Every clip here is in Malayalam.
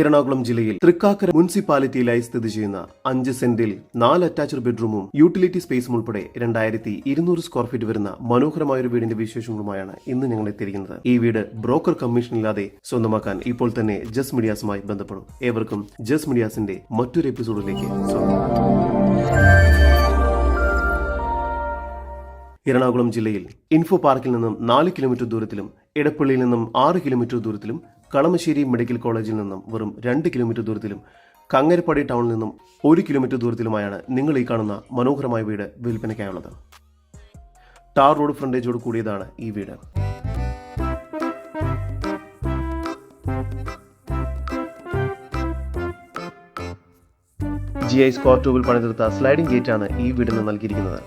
എറണാകുളം ജില്ലയിൽ തൃക്കാക്കര മുനിസിപ്പാലിറ്റിയിലായി സ്ഥിതി ചെയ്യുന്ന 5 സെന്റിൽ 4 അറ്റാച്ച്ഡ് ബെഡ്റൂമും യൂട്ടിലിറ്റി സ്പേസും ഉൾപ്പെടെ 2200 സ്ക്വയർ ഫീറ്റ് വരുന്ന മനോഹരമായ ഒരു വീടിന്റെ വിശേഷങ്ങളുമായാണ് ഇന്ന് ഞങ്ങൾ എത്തിയിരിക്കുന്നത്. ഈ വീട് ബ്രോക്കർ കമ്മീഷനില്ലാതെ സ്വന്തമാക്കാൻ ഇപ്പോൾ തന്നെ ജസ് മീഡിയാസുമായി ബന്ധപ്പെടും. ഏവർക്കും ജസ് മീഡിയാസിന്റെ മറ്റൊരു എപ്പിസോഡിലേക്ക് സ്വാഗതം. എറണാകുളം ജില്ലയിൽ ഇൻഫോ പാർക്കിൽ നിന്നും 4 കിലോമീറ്റർ ദൂരത്തിലും എടപ്പള്ളിയിൽ നിന്നും 6 കിലോമീറ്റർ ദൂരത്തിലും കളമശ്ശേരി മെഡിക്കൽ കോളേജിൽ നിന്നും വെറും 2 കിലോമീറ്റർ ദൂരത്തിലും കങ്ങരപ്പടി ടൗണിൽ നിന്നും 1 കിലോമീറ്റർ ദൂരത്തിലുമായാണ് നിങ്ങൾ ഈ കാണുന്ന മനോഹരമായ വീട് വിൽപ്പനയ്ക്കായുള്ളത്. ടാർ റോഡ് ഫ്രണ്ടേജോട് കൂടിയതാണ് ഈ വീട്. GI സ്ക്വയർ ട്യൂബിൽ പണിതീർത്ത സ്ലൈഡിംഗ് ഗേറ്റാണ് ഈ വീടിന് നൽകിയിരിക്കുന്നത്.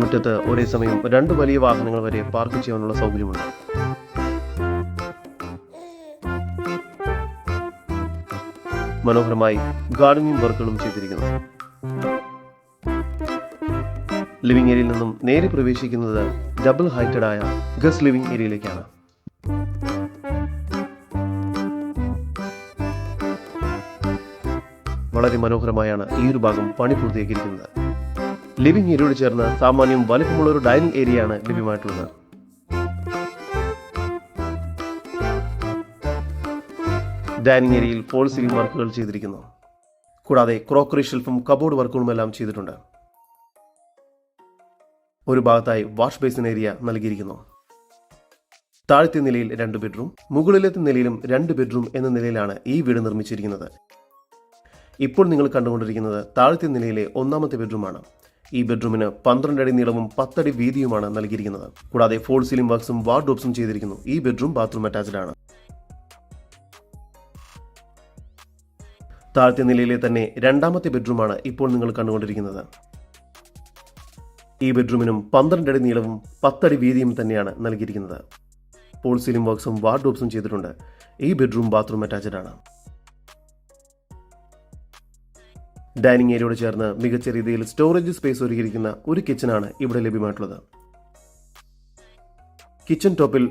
മുറ്റത്ത് ഒരേ സമയം 2 വലിയ വാഹനങ്ങൾ വരെ പാർക്ക് ചെയ്യാനുള്ള സൗകര്യമുണ്ട്. മനോഹരമായി ഗാർഡനിങ് വർക്കുകളും ചെയ്തിരിക്കുന്നു. ലിവിംഗ് ഏരിയയിൽ നിന്നും നേരെ പ്രവേശിക്കുന്നത് ഡബിൾ ഹൈറ്റഡ് ആയ ഗസ്റ്റ് ലിവിംഗ് ഏരിയയിലേക്കാണ്. വളരെ മനോഹരമായാണ് ഈ ഒരു ഭാഗം പണി പൂർത്തിയാക്കിയിരിക്കുന്നത്. ലിവിംഗ് ഏരിയയോട് ചേർന്ന് സാമാന്യം വലിപ്പമുള്ള ഒരു ഡൈനിങ് ഏരിയയാണ് ലഭ്യമായിട്ടുള്ളത്. ഡൈനിങ് ഏരിയയിൽ ഫോൾ സീലിംഗ് വർക്കുകൾ ചെയ്തിരിക്കുന്നു. കൂടാതെ ക്രോക്കറി ഷെൽഫും കബോർഡ് വർക്കുകളുമെല്ലാം ചെയ്തിട്ടുണ്ട്. ഒരു ഭാഗത്തായി വാഷ് ബേസിൻ ഏരിയ നൽകിയിരിക്കുന്നു. താഴത്തെ നിലയിൽ 2 ബെഡ്റൂം, മുകളിലത്തെ നിലയിലും 2 ബെഡ്റൂം എന്ന നിലയിലാണ് ഈ വീട് നിർമ്മിച്ചിരിക്കുന്നത്. ഇപ്പോൾ നിങ്ങൾ കണ്ടുകൊണ്ടിരിക്കുന്നത് താഴത്തെ നിലയിലെ 1ാമത്തെ ബെഡ്റൂമാണ്. ഈ ബെഡ്റൂമിന് 12 അടി നീളവും 10 അടി വീതിയുമാണ് നൽകിയിരിക്കുന്നത്. കൂടാതെ ഫോൾ സീലിംഗ് വർക്ക്സും വാർഡ്രോബ്സും ചെയ്തിരിക്കുന്നു. ഈ ബെഡ്റൂം ബാത്റൂം അറ്റാച്ച്ഡ് ആണ്. താഴത്തെ നിലയിലെ തന്നെ 2ാമത്തെ ബെഡ്റൂമാണ് ഇപ്പോൾ നിങ്ങൾ കണ്ടുകൊണ്ടിരിക്കുന്നത്. ഈ ബെഡ്റൂമിനും 12 അടി നീളവും 10 അടി വീതിയും തന്നെയാണ് നൽകിയിരിക്കുന്നത്. ഫോൾ സീലിംഗ് വർക്ക്സും വാർഡ്രോബ്സും ചെയ്തിട്ടുണ്ട്. ഈ ബെഡ്റൂം ബാത്റൂം അറ്റാച്ച്ഡ് ആണ്. ഡൈനിങ് ഏരിയയോട് ചേർന്ന് മികച്ച രീതിയിൽ സ്റ്റോറേജ് സ്പേസ് ഒരുക്കിയിരിക്കുന്ന ഒരു കിച്ചനാണ് ഇവിടെ ലഭ്യമായിട്ടുള്ളത്. കിച്ചൺ ടോപ്പിൽ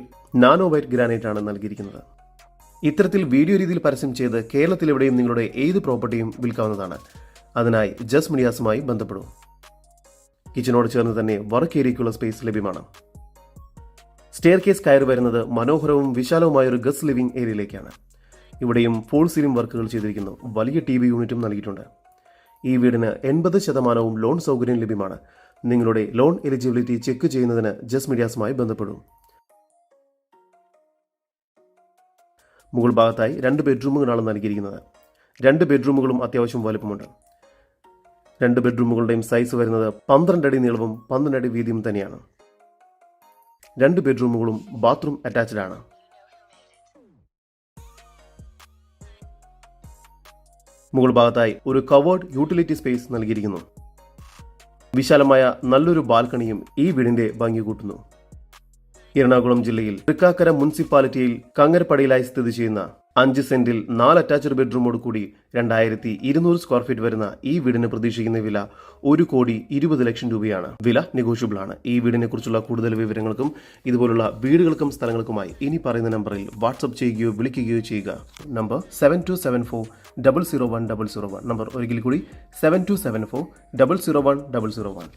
നാനോ വൈറ്റ് ഗ്രാനൈറ്റ് ആണ് നൽകിയിരിക്കുന്നത്. ഇത്തരത്തിൽ വീഡിയോ രീതിയിൽ പരസ്യം ചെയ്ത് കേരളത്തിലെവിടെയും നിങ്ങളുടെ ഏത് പ്രോപ്പർട്ടിയും വിൽക്കാവുന്നതാണ്. അതിനായി ജസ് മീഡിയാസുമായി ബന്ധപ്പെടും. കിച്ചനോട് ചേർന്ന് തന്നെ വർക്ക് ഏരിയയ്ക്കുള്ള സ്പേസ് ലഭ്യമാണ്. സ്റ്റെയർ കേസ് കയറി വരുന്നത് മനോഹരവും വിശാലവുമായ ഒരു ഗസ്റ്റ് ലിവിംഗ് ഏരിയയിലേക്കാണ്. ഇവിടെയും ഫോൾ സീലിംഗ് വർക്കുകൾ ചെയ്തിരിക്കുന്നു. വലിയ TV യൂണിറ്റും നൽകിയിട്ടുണ്ട്. ഈ വീടിന് 80% ലോൺ സൗകര്യം ലഭ്യമാണ്. നിങ്ങളുടെ ലോൺ എലിജിബിലിറ്റി ചെക്ക് ചെയ്യുന്നതിന് ജസ് മീഡിയാസുമായി ബന്ധപ്പെടും. മുകൾ ഭാഗത്തായി 2 ബെഡ്റൂമുകളാണ് നൽകിയിരിക്കുന്നത്. 2 ബെഡ്റൂമുകളും അത്യാവശ്യം വലുപ്പമുണ്ട്. 2 ബെഡ്റൂമുകളുടെയും സൈസ് വരുന്നത് 12 അടി നീളവും 12 അടി വീതിയും തന്നെയാണ്. 2 ബെഡ്റൂമുകളും ബാത്റൂം അറ്റാച്ച്ഡ് ആണ്. മുകൾ ഭാഗത്തായി ഒരു കവേർഡ് യൂട്ടിലിറ്റി സ്പേസ് നൽകിയിരിക്കുന്നു. വിശാലമായ നല്ലൊരു ബാൽക്കണിയും ഈ വീടിന്റെ ഭംഗി കൂട്ടുന്നു. എറണാകുളം ജില്ലയിൽ തൃക്കാക്കര മുനിസിപ്പാലിറ്റിയിൽ കങ്ങരപ്പടിയിലായി സ്ഥിതി ചെയ്യുന്ന 5 സെന്റിൽ 4 അറ്റാച്ച്ഡ് ബെഡ്റൂമോട് കൂടി 2200 സ്ക്വയർ ഫീറ്റ് വരുന്ന ഈ വീടിന് പ്രതീക്ഷിക്കുന്ന വില 1,20,00,000 രൂപയാണ്. വില നെഗോഷ്യബിൾ ആണ്. ഈ വീടിനെ കുറിച്ചുള്ള കൂടുതൽ വിവരങ്ങൾക്കും ഇതുപോലുള്ള വീടുകൾക്കും സ്ഥലങ്ങൾക്കുമായി ഇനി പറയുന്ന നമ്പറിൽ വാട്സ്ആപ്പ് ചെയ്യുകയോ വിളിക്കുകയോ ചെയ്യുക. നമ്പർ 7274 001 001. നമ്പർ ഒരിക്കൽ കൂടി 7274 001 001.